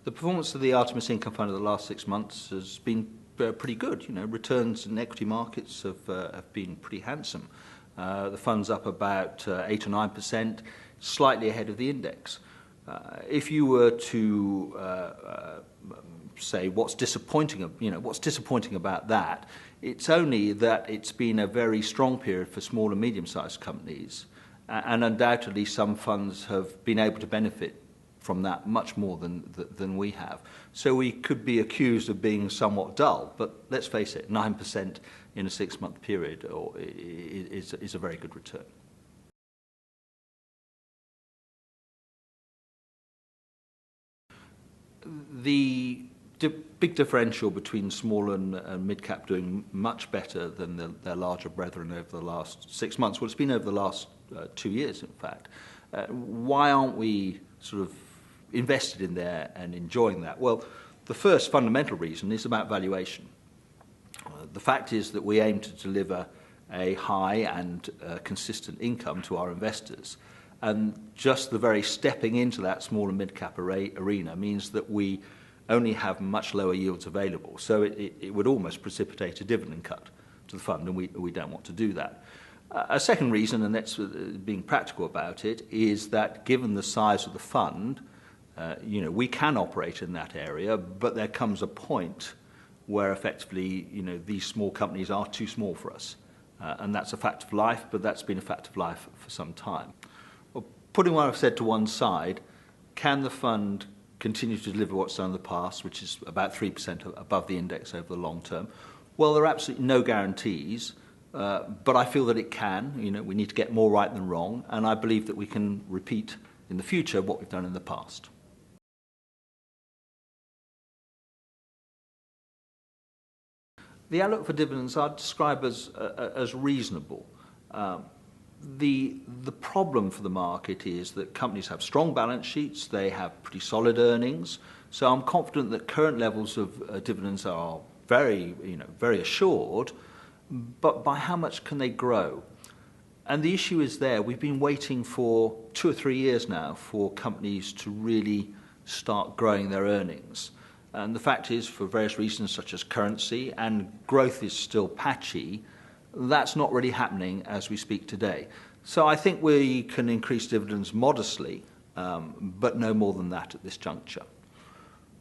The performance of the Artemis Income Fund over the last 6 months has been pretty good. You know, returns in equity markets have been pretty handsome. The fund's up about 8 or 9%, slightly ahead of the index. If you were to say what's disappointing about that, it's only that it's been a very strong period for small and medium-sized companies, and undoubtedly some funds have been able to benefit from that much more than we have. So we could be accused of being somewhat dull, but let's face it, 9% in a 6-month period is a very good return. The big differential between small and mid-cap doing much better than their larger brethren over the last 6 months, well, it's been over the last 2 years, in fact. Why aren't we sort of invested in there and enjoying that? Well, the first fundamental reason is about valuation. The fact is that we aim to deliver a high and consistent income to our investors. And just the very stepping into that small and mid-cap arena means that we only have much lower yields available. So it would almost precipitate a dividend cut to the fund, and we don't want to do that. A second reason, and that's being practical about it, is that given the size of the fund, we can operate in that area, but there comes a point where effectively, these small companies are too small for us. And that's a fact of life, but that's been a fact of life for some time. Well, putting what I've said to one side, can the fund continue to deliver what's done in the past, which is about 3% above the index over the long term? Well, there are absolutely no guarantees, but I feel that it can. We need to get more right than wrong, and I believe that we can repeat in the future what we've done in the past. The outlook for dividends I'd describe as reasonable. The problem for the market is that companies have strong balance sheets, they have pretty solid earnings, so I'm confident that current levels of dividends are very assured, but by how much can they grow? And the issue is there. We've been waiting for 2 or 3 years now for companies to really start growing their earnings. And the fact is, for various reasons such as currency, and growth is still patchy, that's not really happening as we speak today. So I think we can increase dividends modestly, but no more than that at this juncture.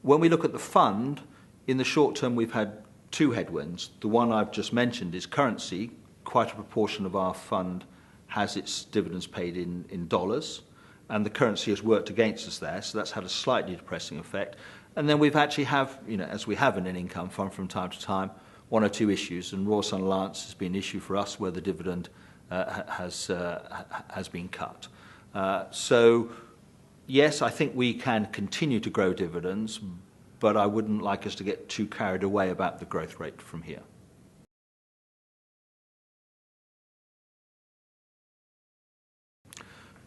When we look at the fund, in the short term we've had 2 headwinds. The one I've just mentioned is currency. Quite a proportion of our fund has its dividends paid in dollars, and the currency has worked against us there, so that's had a slightly depressing effect. And then we've actually as we have in an income fund from time to time, 1 or 2 issues, and Royal Sun Alliance has been an issue for us where the dividend has been cut. So, yes, I think we can continue to grow dividends, but I wouldn't like us to get too carried away about the growth rate from here.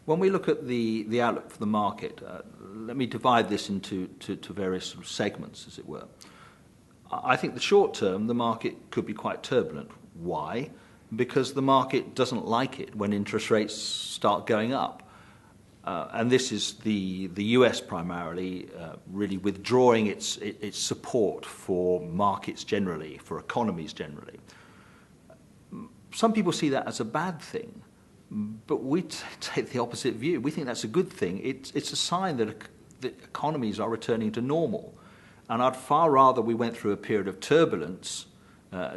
When we look at the outlook for the market, let me divide this into various sort of segments, as it were. I think the short term, the market could be quite turbulent. Why? Because the market doesn't like it when interest rates start going up. And this is the US primarily really withdrawing its support for markets generally, for economies generally. Some people see that as a bad thing. But we take the opposite view. We think that's a good thing. It's a sign that economies are returning to normal. And I'd far rather we went through a period of turbulence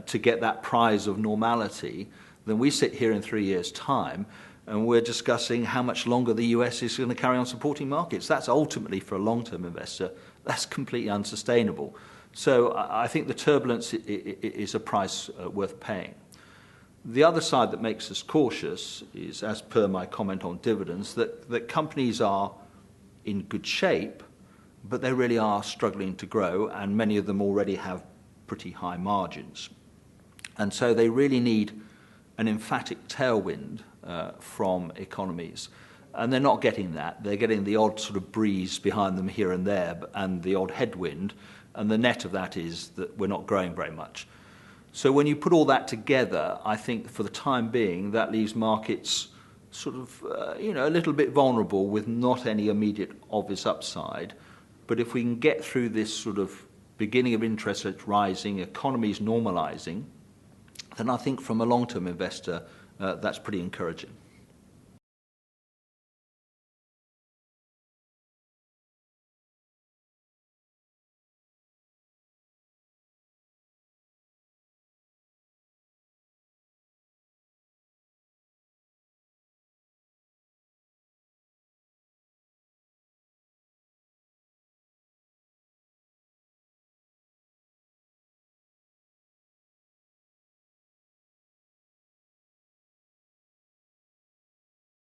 to get that prize of normality than we sit here in 3 years' time and we're discussing how much longer the US is going to carry on supporting markets. That's ultimately, for a long-term investor, that's completely unsustainable. So I think the turbulence is a price worth paying. The other side that makes us cautious is, as per my comment on dividends, that companies are in good shape, but they really are struggling to grow, and many of them already have pretty high margins. And so they really need an emphatic tailwind from economies. And they're not getting that. They're getting the odd sort of breeze behind them here and there, and the odd headwind, and the net of that is that we're not growing very much. So when you put all that together, I think for the time being, that leaves markets sort of, a little bit vulnerable with not any immediate obvious upside. But if we can get through this sort of beginning of interest rates rising, economies normalising, then I think from a long-term investor, that's pretty encouraging.